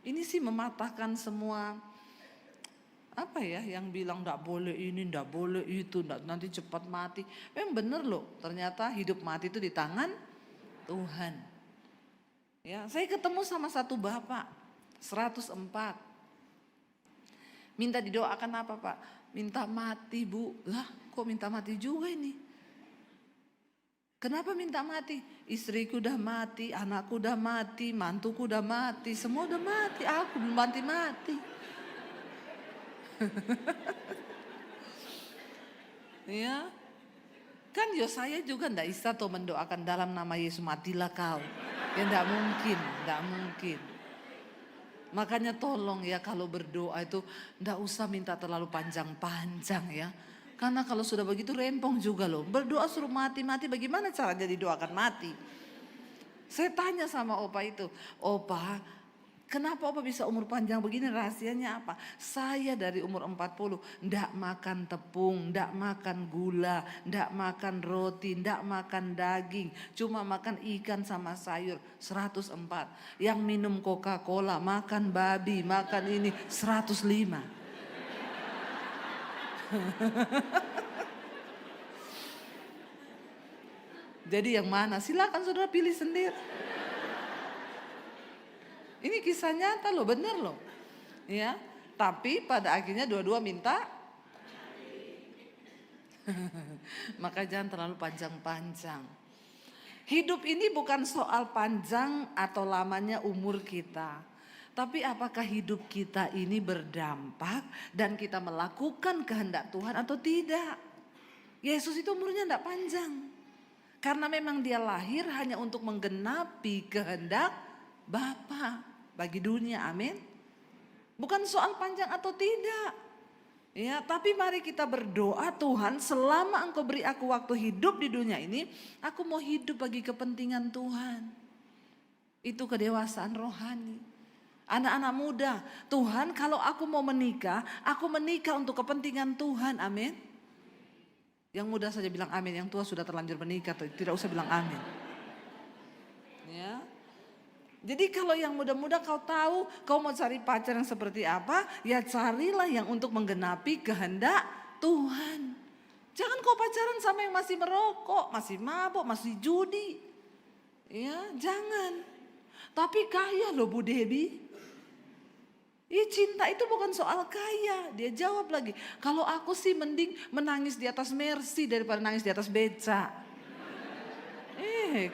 Ini sih mematahkan semua apa ya yang bilang enggak boleh ini, enggak boleh itu, enggak, nanti cepat mati. Memang benar loh, ternyata hidup mati itu di tangan Tuhan. Ya, saya ketemu sama satu bapak 104. Minta didoakan apa Pak? Minta mati Bu. Lah kok minta mati juga ini? Kenapa minta mati? Istriku udah mati, anakku udah mati, mantuku udah mati, semua udah mati, aku belum mati-mati. Ya, kan saya juga ndak bisa tuh mendoakan dalam nama Yesus matilah kau. Ya ndak mungkin, ndak mungkin. Makanya tolong ya kalau berdoa itu ndak usah minta terlalu panjang-panjang ya. Karena kalau sudah begitu rempong juga loh. Berdoa suruh mati-mati, bagaimana caranya didoakan mati? Saya tanya sama opa itu, opa kenapa opa bisa umur panjang begini, rahasianya apa? Saya dari umur 40 ndak makan tepung, ndak makan gula, ndak makan roti, ndak makan daging. Cuma makan ikan sama sayur 104. Yang minum Coca-Cola, makan babi, makan ini 105. Jadi yang mana? Silakan saudara pilih sendiri. Ini kisah nyata loh, bener loh. Ya, tapi pada akhirnya dua-dua minta. Maka jangan terlalu panjang-panjang. Hidup ini bukan soal panjang atau lamanya umur kita. Tapi apakah hidup kita ini berdampak dan kita melakukan kehendak Tuhan atau tidak? Yesus itu umurnya tidak panjang. Karena memang dia lahir hanya untuk menggenapi kehendak Bapa bagi dunia, amin. Bukan soal panjang atau tidak. Ya, tapi mari kita berdoa, Tuhan selama Engkau beri aku waktu hidup di dunia ini, aku mau hidup bagi kepentingan Tuhan. Itu kedewasaan rohani. Anak-anak muda, Tuhan kalau aku mau menikah, aku menikah untuk kepentingan Tuhan, amin. Yang muda saja bilang amin, yang tua sudah terlanjur menikah, tidak usah bilang amin. Ya. Jadi kalau yang muda-muda kau tahu kau mau cari pacar yang seperti apa, ya carilah yang untuk menggenapi kehendak Tuhan. Jangan kau pacaran sama yang masih merokok, masih mabuk, masih judi. Ya, jangan. Tapi kaya loh Bu Debbie. Cinta itu bukan soal kaya. Dia jawab lagi, kalau aku sih mending menangis di atas Mercy daripada nangis di atas beca.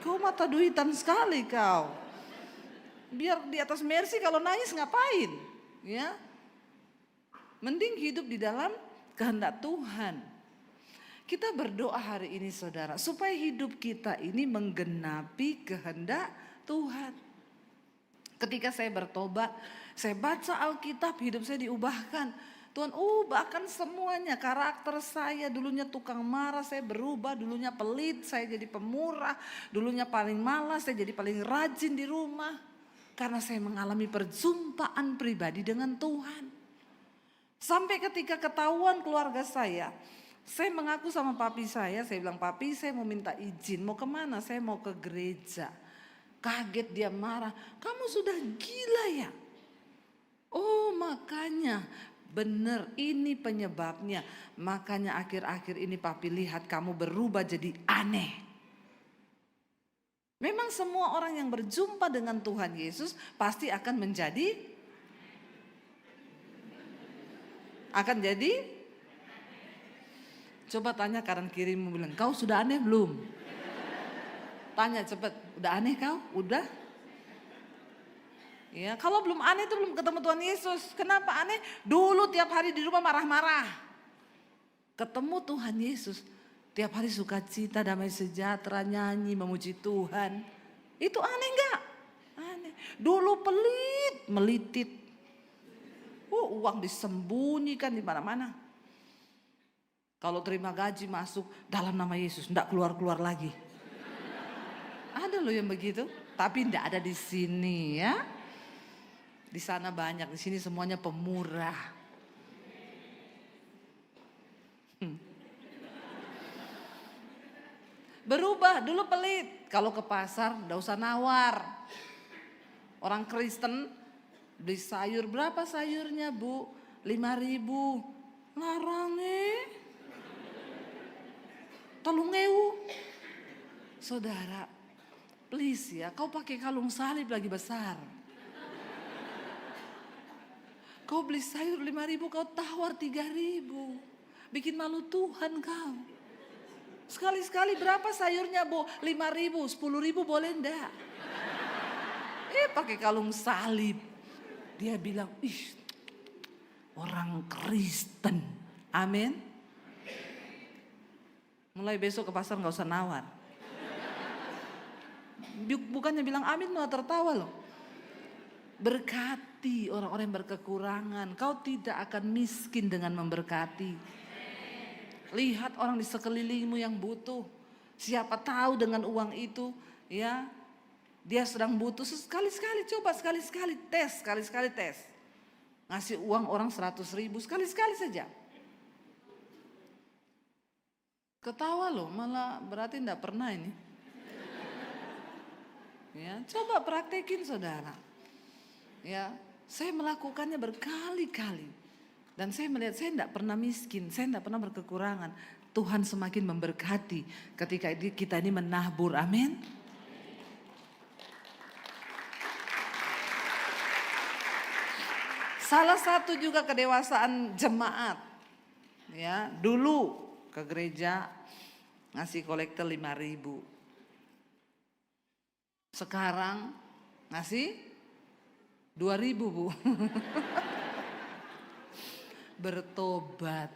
Kau mata duitan sekali kau. Biar di atas Mercy kalau nangis ngapain? Ya, mending hidup di dalam kehendak Tuhan. Kita berdoa hari ini saudara, supaya hidup kita ini menggenapi kehendak Tuhan. Ketika saya bertobat, saya baca Alkitab, hidup saya diubahkan. Tuhan ubahkan semuanya, karakter saya dulunya tukang marah, saya berubah, dulunya pelit, saya jadi pemurah, dulunya paling malas, saya jadi paling rajin di rumah. Karena saya mengalami perjumpaan pribadi dengan Tuhan. Sampai ketika ketahuan keluarga saya mengaku sama papi saya bilang, papi saya mau minta izin, mau kemana? Saya mau ke gereja. Kaget dia marah, kamu sudah gila ya? Oh makanya, benar ini penyebabnya. Makanya akhir-akhir ini papi lihat kamu berubah jadi aneh. Memang semua orang yang berjumpa dengan Tuhan Yesus pasti akan jadi. Coba tanya kanan kirimu bilang, kau sudah aneh belum? Tanya cepet, udah aneh kau? Udah? Ya, kalau belum aneh itu belum ketemu Tuhan Yesus. Kenapa aneh? Dulu tiap hari di rumah marah-marah. Ketemu Tuhan Yesus, tiap hari sukacita, damai sejahtera, nyanyi, memuji Tuhan. Itu aneh enggak? Aneh. Dulu pelit, melitit. Uang disembunyikan di mana-mana. Kalau terima gaji masuk dalam nama Yesus, enggak keluar-keluar lagi. Ada loh yang begitu, tapi enggak ada di sini ya. Di sana banyak, di sini semuanya pemurah. Berubah, dulu pelit. Kalau ke pasar enggak usah nawar. Orang Kristen Beli sayur, berapa sayurnya Bu? 5.000. Larang tolong Saudara, please ya, kau pakai kalung salib lagi besar. Kau beli sayur 5.000, kau tawar 3.000. Bikin malu Tuhan kau. Sekali-sekali berapa sayurnya Bu? 5.000, 10.000 boleh enggak? Pakai kalung salib. Dia bilang, orang Kristen. Amin. Mulai besok ke pasar gak usah nawar. Bukannya bilang amin malah tertawa loh. Berkati orang-orang yang berkekurangan. Kau tidak akan miskin dengan memberkati. Lihat orang di sekelilingmu yang butuh. Siapa tahu dengan uang itu ya dia sedang butuh. Sekali-sekali coba, sekali-sekali tes. Ngasih uang orang 100.000 sekali-sekali saja. Ketawa loh, malah berarti enggak pernah ini. Ya, coba praktekin saudara. Ya, saya melakukannya berkali-kali. Dan saya melihat saya enggak pernah miskin, saya enggak pernah berkekurangan. Tuhan semakin memberkati ketika kita ini menabur. Amin. Salah satu juga kedewasaan jemaat. Ya, dulu ke gereja ngasih kolektor 5.000. Sekarang ngasih 2.000 Bu. Bertobat.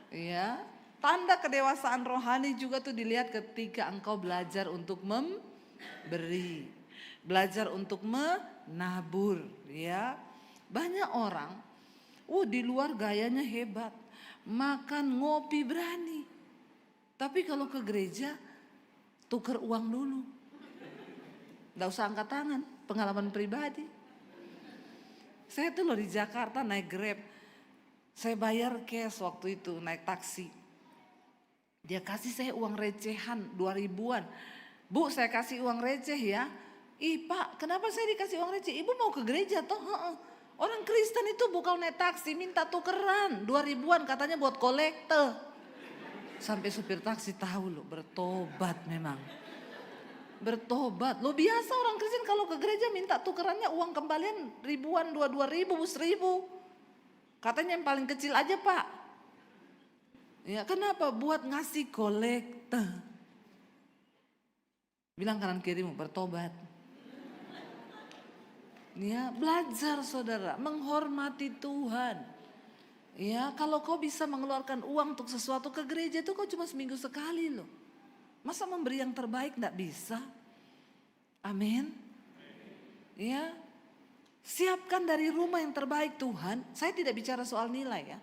Ya, tanda kedewasaan rohani juga tuh dilihat ketika engkau belajar untuk memberi, belajar untuk menabur, ya. Banyak orang, di luar gayanya hebat, makan ngopi berani. Tapi kalau ke gereja, tuker uang dulu. Nggak usah angkat tangan, pengalaman pribadi. Saya tuh loh di Jakarta naik Grab. Saya bayar cash waktu itu, naik taksi. Dia kasih saya uang recehan 2.000-an. Bu, saya kasih uang receh ya. Pak, kenapa saya dikasih uang receh? Ibu mau ke gereja toh? Orang Kristen itu bukan naik taksi, minta tukeran 2.000-an katanya buat kolektor. Sampai supir taksi tahu loh, bertobat memang. Bertobat. Lo biasa orang Kristen kalau ke gereja minta tukerannya uang kembalian ribuan, 2.000, 1.000. Katanya yang paling kecil aja Pak. Ya kenapa? Buat ngasih kolektor. Bilang kanan kirimu bertobat. Ya belajar saudara, menghormati Tuhan. Ya kalau kau bisa mengeluarkan uang untuk sesuatu ke gereja itu kau cuma seminggu sekali loh. Masa memberi yang terbaik enggak bisa? Amin. Ya. Siapkan dari rumah yang terbaik Tuhan. Saya tidak bicara soal nilai ya.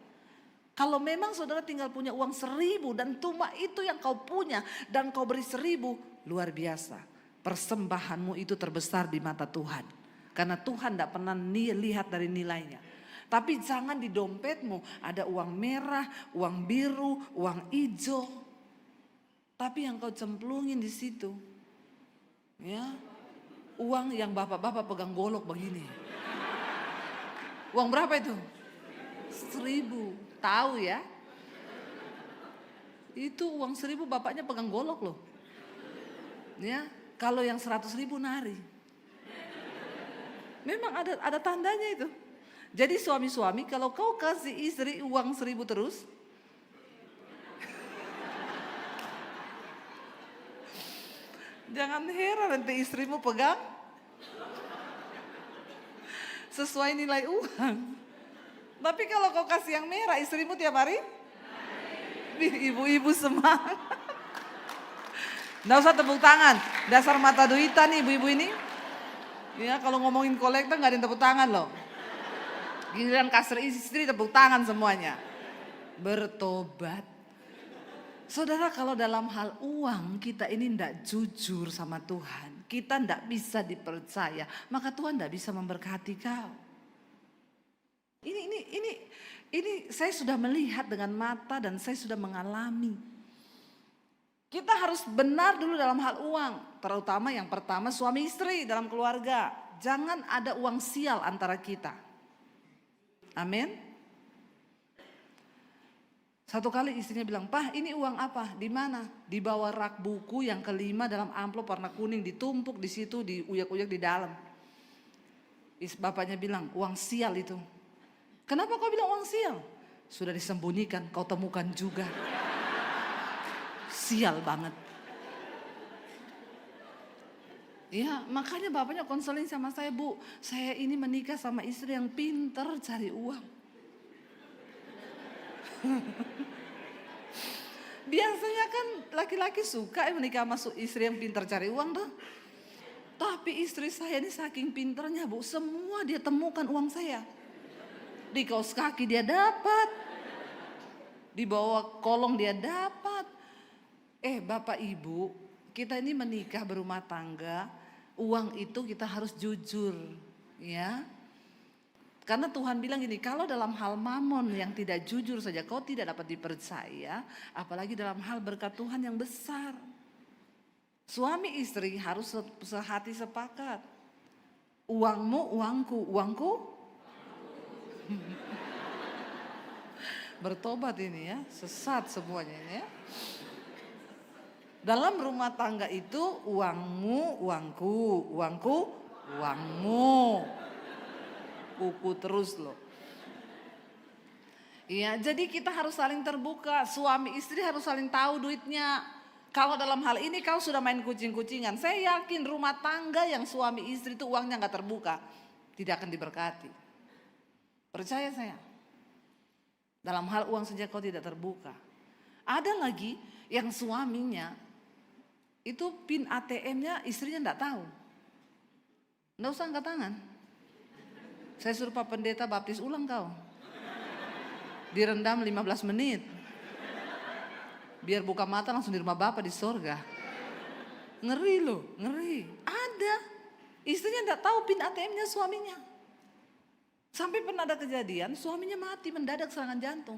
Kalau memang saudara tinggal punya uang 1.000 dan cuma itu yang kau punya dan kau beri 1.000, luar biasa. Persembahanmu itu terbesar di mata Tuhan. Karena Tuhan tidak pernah lihat dari nilainya. Tapi jangan di dompetmu ada uang merah, uang biru, uang hijau. Tapi yang kau cemplungin di situ, ya, uang yang bapak-bapak pegang golok begini. Uang berapa itu? 1.000. Tahu ya? Itu uang 1.000 bapaknya pegang golok loh. Ya, kalau yang 100.000 nari. Memang ada tandanya itu. Jadi suami-suami kalau kau kasih istri uang 1.000 terus, jangan heran nanti istrimu pegang sesuai nilai uang. Tapi kalau kau kasih yang merah, istrimu tiap hari? Ibu-ibu semangat. Nggak usah tepuk tangan, dasar mata duitan nih ibu-ibu ini. Ya kalau ngomongin kolektor nggak ada yang tepuk tangan loh. Giliran kasih istri tepuk tangan semuanya. Bertobat. Saudara kalau dalam hal uang kita ini tidak jujur sama Tuhan. Kita tidak bisa dipercaya. Maka Tuhan tidak bisa memberkati kau. Ini saya sudah melihat dengan mata dan saya sudah mengalami. Kita harus benar dulu dalam hal uang. Terutama yang pertama suami istri dalam keluarga. jangan ada uang sial antara kita. Amin. Satu kali istrinya bilang, "Pak, ini uang apa? Di mana?" Di bawah rak buku yang kelima dalam amplop warna kuning, ditumpuk di situ, diuyak-uyak di dalam. Bapaknya bilang, "Uang sial itu." "Kenapa kau bilang uang sial?" "Sudah disembunyikan, kau temukan juga." Sial banget. Ya, makanya bapaknya konseling sama saya, "Bu, saya ini menikah sama istri yang pinter cari uang." Biasanya kan laki-laki suka menikah sama istri yang pinter cari uang tuh. Tapi istri saya ini saking pinternya, Bu, semua dia temukan uang saya. Di kaos kaki dia dapat. Di bawah kolong dia dapat. Bapak Ibu, kita ini menikah berumah tangga, uang itu kita harus jujur, ya. Karena Tuhan bilang gini, kalau dalam hal mamon yang tidak jujur saja kau tidak dapat dipercaya, apalagi dalam hal berkat Tuhan yang besar. Suami istri harus sehati sepakat. Uangmu, uangku, uangku. Bertobat ini ya, sesat semuanya ini ya. Dalam rumah tangga itu uangmu, uangku, uangku, uangmu. Kuku terus loh. Iya, jadi kita harus saling terbuka. Suami istri harus saling tahu duitnya. Kalau dalam hal ini kau sudah main kucing-kucingan, saya yakin rumah tangga yang suami istri itu uangnya gak terbuka, tidak akan diberkati. Percaya saya. Dalam hal uang saja kau tidak terbuka. Ada lagi yang suaminya itu PIN ATM-nya istrinya enggak tahu. Enggak usah angkat tangan. Saya suruh Pak Pendeta baptis ulang kau. Direndam 15 menit. Biar buka mata langsung di rumah Bapak di sorga. Ngeri loh, ngeri. Ada. Istrinya enggak tahu PIN ATM-nya suaminya. Sampai pernah ada kejadian suaminya mati mendadak serangan jantung.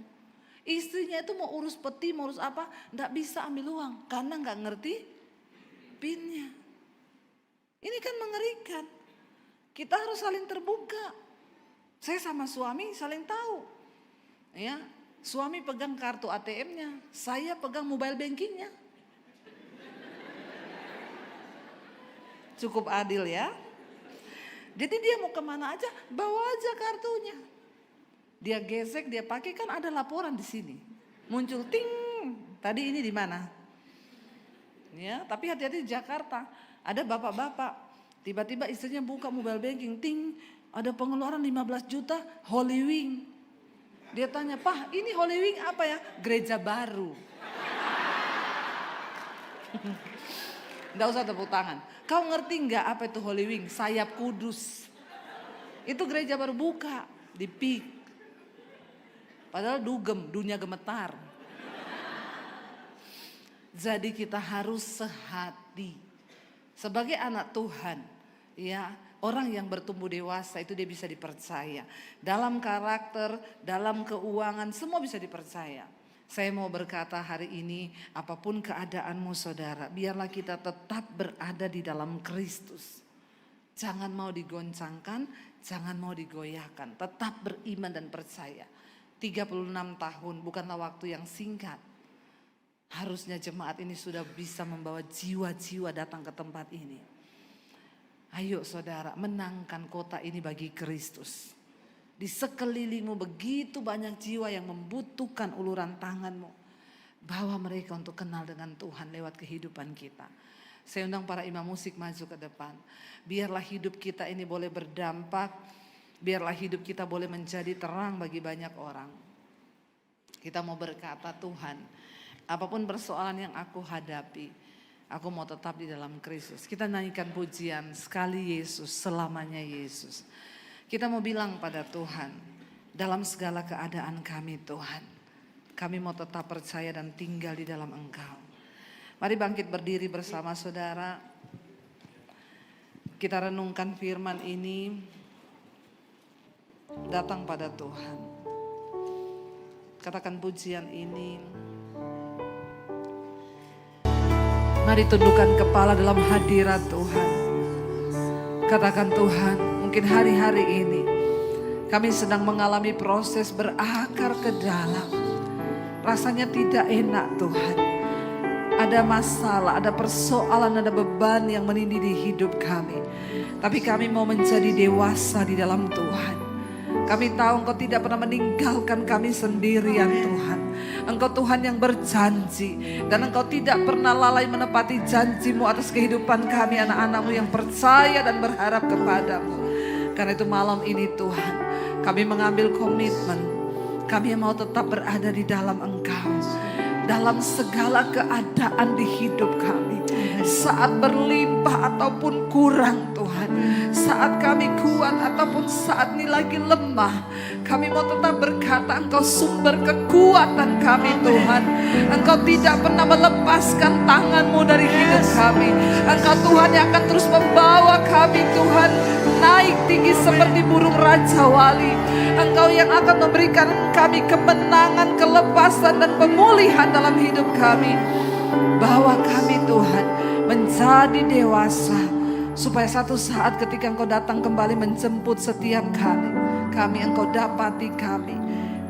Istrinya itu mau urus peti, mau urus apa, enggak bisa ambil uang. Karena enggak ngerti PIN-nya. Ini kan mengerikan. Kita harus saling terbuka. Saya sama suami saling tahu. Ya, suami pegang kartu ATM-nya, saya pegang mobile banking-nya. Cukup adil ya. Jadi dia mau kemana aja, bawa aja kartunya. Dia gesek, dia pakai, kan ada laporan di sini. Muncul ting, tadi ini di mana? Ya, tapi hati-hati di Jakarta. Ada bapak-bapak, tiba-tiba istrinya buka mobile banking, ting, ada pengeluaran 15 juta Holy Wing. Dia tanya, "Pak, ini Holy Wing apa ya?" "Gereja baru." Nggak usah tepuk tangan. Kau ngerti nggak apa itu Holy Wing? Sayap kudus. Itu gereja baru buka di PIK. Padahal dugem, dunia gemetar. Jadi kita harus sehati. Sebagai anak Tuhan, ya, orang yang bertumbuh dewasa itu dia bisa dipercaya. Dalam karakter, dalam keuangan, semua bisa dipercaya. Saya mau berkata hari ini, apapun keadaanmu saudara, biarlah kita tetap berada di dalam Kristus. Jangan mau digoncangkan, jangan mau digoyahkan. Tetap beriman dan percaya. 36 tahun bukanlah waktu yang singkat. Harusnya jemaat ini sudah bisa membawa jiwa-jiwa datang ke tempat ini. Ayo saudara, menangkan kota ini bagi Kristus. Di sekelilingmu begitu banyak jiwa yang membutuhkan uluran tanganmu. Bawa mereka untuk kenal dengan Tuhan lewat kehidupan kita. Saya undang para imam musik maju ke depan. Biarlah hidup kita ini boleh berdampak. Biarlah hidup kita boleh menjadi terang bagi banyak orang. Kita mau berkata, Tuhan, apapun persoalan yang aku hadapi, aku mau tetap di dalam Kristus. Kita nyanyikan pujian, sekali Yesus, selamanya Yesus. Kita mau bilang pada Tuhan, dalam segala keadaan kami Tuhan, kami mau tetap percaya dan tinggal di dalam Engkau. Mari bangkit berdiri bersama saudara. Kita renungkan firman ini, datang pada Tuhan. Katakan pujian ini. Mari tundukkan kepala dalam hadirat Tuhan. Katakan, Tuhan, mungkin hari-hari ini kami sedang mengalami proses berakar ke dalam. Rasanya tidak enak, Tuhan. Ada masalah, ada persoalan, ada beban yang menindih di hidup kami. Tapi kami mau menjadi dewasa di dalam Tuhan. Kami tahu Engkau tidak pernah meninggalkan kami sendirian, Tuhan. Engkau Tuhan yang berjanji. Dan Engkau tidak pernah lalai menepati janji-Mu atas kehidupan kami, anak-anak-Mu yang percaya dan berharap kepadamu. Karena itu malam ini Tuhan, kami mengambil komitmen. Kami mau tetap berada di dalam Engkau. Dalam segala keadaan di hidup kami. Saat berlimpah ataupun kurang, Tuhan. Saat kami kuat ataupun saat ini lagi lemah, kami mau tetap berkata, Engkau sumber kekuatan kami, Tuhan. Engkau tidak pernah melepaskan tangan-Mu dari hidup kami. Engkau Tuhan yang akan terus membawa kami, Tuhan, naik tinggi seperti burung Raja Wali. Engkau yang akan memberikan kami kemenangan, kelepasan dan pemulihan dalam hidup kami. Bawa kami, Tuhan, menjadi dewasa, supaya satu saat ketika Engkau datang kembali menjemput setiap kami Engkau dapati kami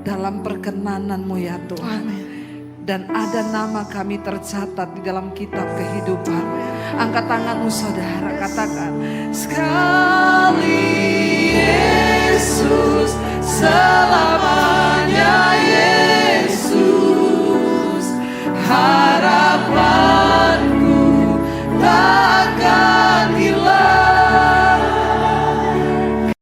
dalam perkenanan-Mu ya Tuhan. Dan ada nama kami tercatat di dalam kitab kehidupan. Angkat tanganmu saudara, katakan, sekali Yesus, selamanya Yesus.